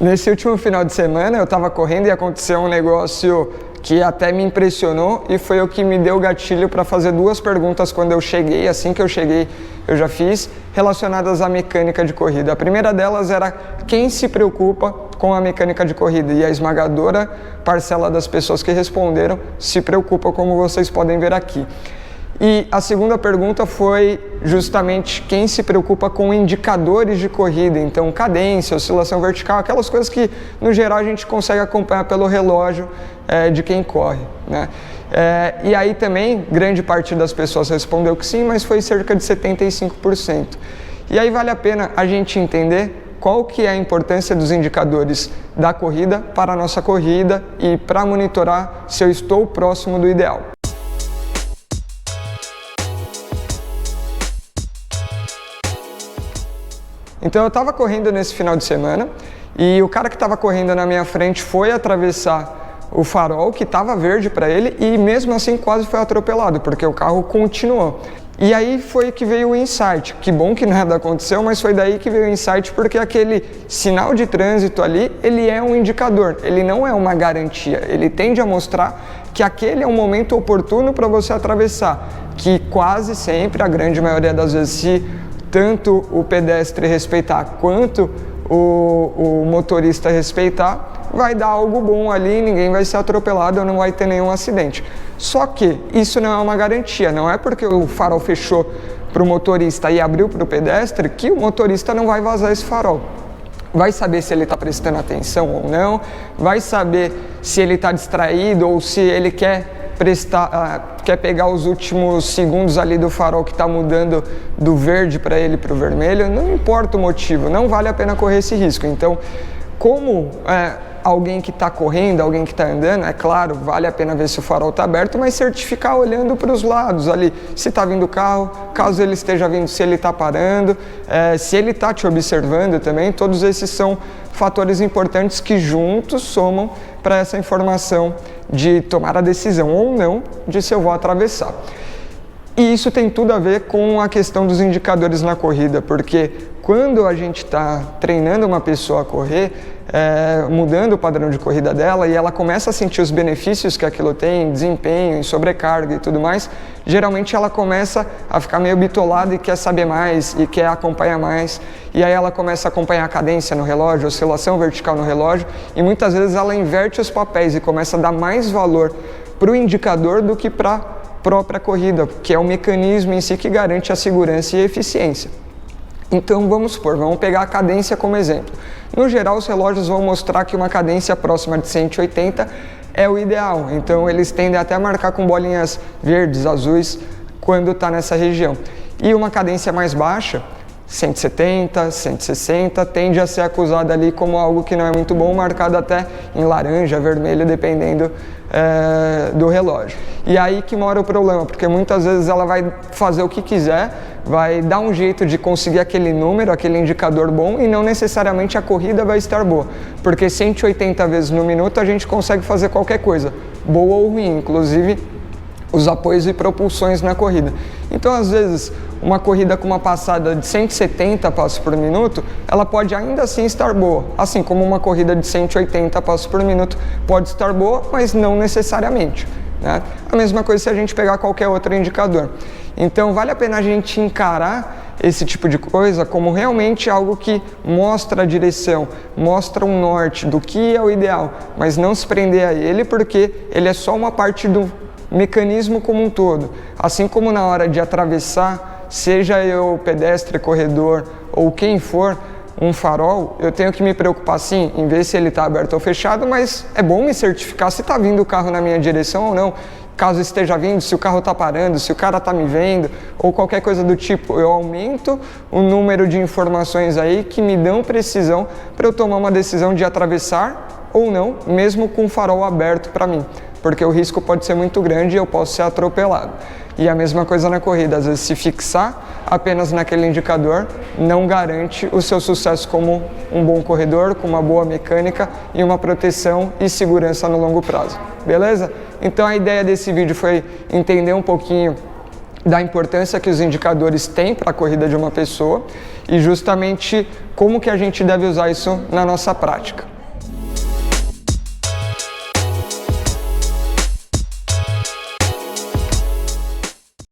Nesse último final de semana eu estava correndo e aconteceu um negócio que até me impressionou e foi o que me deu o gatilho para fazer duas perguntas quando eu cheguei. Assim que eu cheguei, eu já fiz, relacionadas à mecânica de corrida. A primeira delas era quem se preocupa com a mecânica de corrida, e a esmagadora parcela das pessoas que responderam se preocupa, como vocês podem ver aqui. E a segunda pergunta foi justamente quem se preocupa com indicadores de corrida, então cadência, oscilação vertical, aquelas coisas que no geral a gente consegue acompanhar pelo relógio de quem corre, né? E aí também grande parte das pessoas respondeu que sim, mas foi cerca de 75%. E aí vale a pena a gente entender qual que é a importância dos indicadores da corrida para a nossa corrida e para monitorar se eu estou próximo do ideal. Então eu estava correndo nesse final de semana e o cara que estava correndo na minha frente foi atravessar o farol que estava verde para ele e mesmo assim quase foi atropelado, porque o carro continuou. E aí foi que veio o insight. Que bom que nada aconteceu, mas foi daí que veio o insight, porque aquele sinal de trânsito ali, ele é um indicador, ele não é uma garantia. Ele tende a mostrar que aquele é um momento oportuno para você atravessar, que quase sempre, a grande maioria das vezes, se tanto o pedestre respeitar quanto o motorista respeitar, vai dar algo bom ali, ninguém vai ser atropelado ou não vai ter nenhum acidente. Só que isso não é uma garantia, não é porque o farol fechou para o motorista e abriu para o pedestre que o motorista não vai vazar esse farol. Vai saber se ele está prestando atenção ou não, vai saber se ele está distraído ou se ele quer pegar os últimos segundos ali do farol que está mudando do verde para ele para o vermelho. Não importa o motivo, não vale a pena correr esse risco. Então, como alguém que está correndo, alguém que está andando, é claro, vale a pena ver se o farol está aberto, mas certificar olhando para os lados ali, se está vindo o carro, caso ele esteja vindo, se ele está parando, se ele está te observando também. Todos esses são fatores importantes que juntos somam para essa informação de tomar a decisão ou não de se eu vou atravessar. E isso tem tudo a ver com a questão dos indicadores na corrida, porque quando a gente está treinando uma pessoa a correr, mudando o padrão de corrida dela e ela começa a sentir os benefícios que aquilo tem, em desempenho, em sobrecarga e tudo mais, geralmente ela começa a ficar meio bitolada e quer saber mais e quer acompanhar mais. E aí ela começa a acompanhar a cadência no relógio, oscilação vertical no relógio, e muitas vezes ela inverte os papéis e começa a dar mais valor para o indicador do que para a própria corrida, que é o mecanismo em si que garante a segurança e a eficiência. Então vamos pegar a cadência como exemplo. No geral, os relógios vão mostrar que uma cadência próxima de 180 é o ideal, então eles tendem até a marcar com bolinhas verdes, azuis, quando está nessa região. E uma cadência mais baixa, 170, 160, tende a ser acusada ali como algo que não é muito bom, marcado até em laranja, vermelho, dependendo do relógio. E aí que mora o problema, porque muitas vezes ela vai fazer o que quiser, vai dar um jeito de conseguir aquele número, aquele indicador bom, e não necessariamente a corrida vai estar boa, porque 180 vezes no minuto a gente consegue fazer qualquer coisa, boa ou ruim, inclusive os apoios e propulsões na corrida. Então, às vezes, uma corrida com uma passada de 170 passos por minuto, ela pode ainda assim estar boa, assim como uma corrida de 180 passos por minuto pode estar boa, mas não necessariamente, né? A mesma coisa se a gente pegar qualquer outro indicador. Então, vale a pena a gente encarar esse tipo de coisa como realmente algo que mostra a direção, mostra um norte do que é o ideal, mas não se prender a ele, porque ele é só uma parte do mecanismo como um todo. Assim como na hora de atravessar, seja eu pedestre, corredor ou quem for, um farol, eu tenho que me preocupar sim em ver se ele está aberto ou fechado, mas é bom me certificar se está vindo o carro na minha direção ou não. Caso esteja vindo, se o carro está parando, se o cara está me vendo ou qualquer coisa do tipo, eu aumento o número de informações aí que me dão precisão para eu tomar uma decisão de atravessar ou não, mesmo com o farol aberto para mim, porque o risco pode ser muito grande e eu posso ser atropelado. E a mesma coisa na corrida, às vezes se fixar apenas naquele indicador não garante o seu sucesso como um bom corredor, com uma boa mecânica e uma proteção e segurança no longo prazo. Beleza? Então a ideia desse vídeo foi entender um pouquinho da importância que os indicadores têm para a corrida de uma pessoa e justamente como que a gente deve usar isso na nossa prática.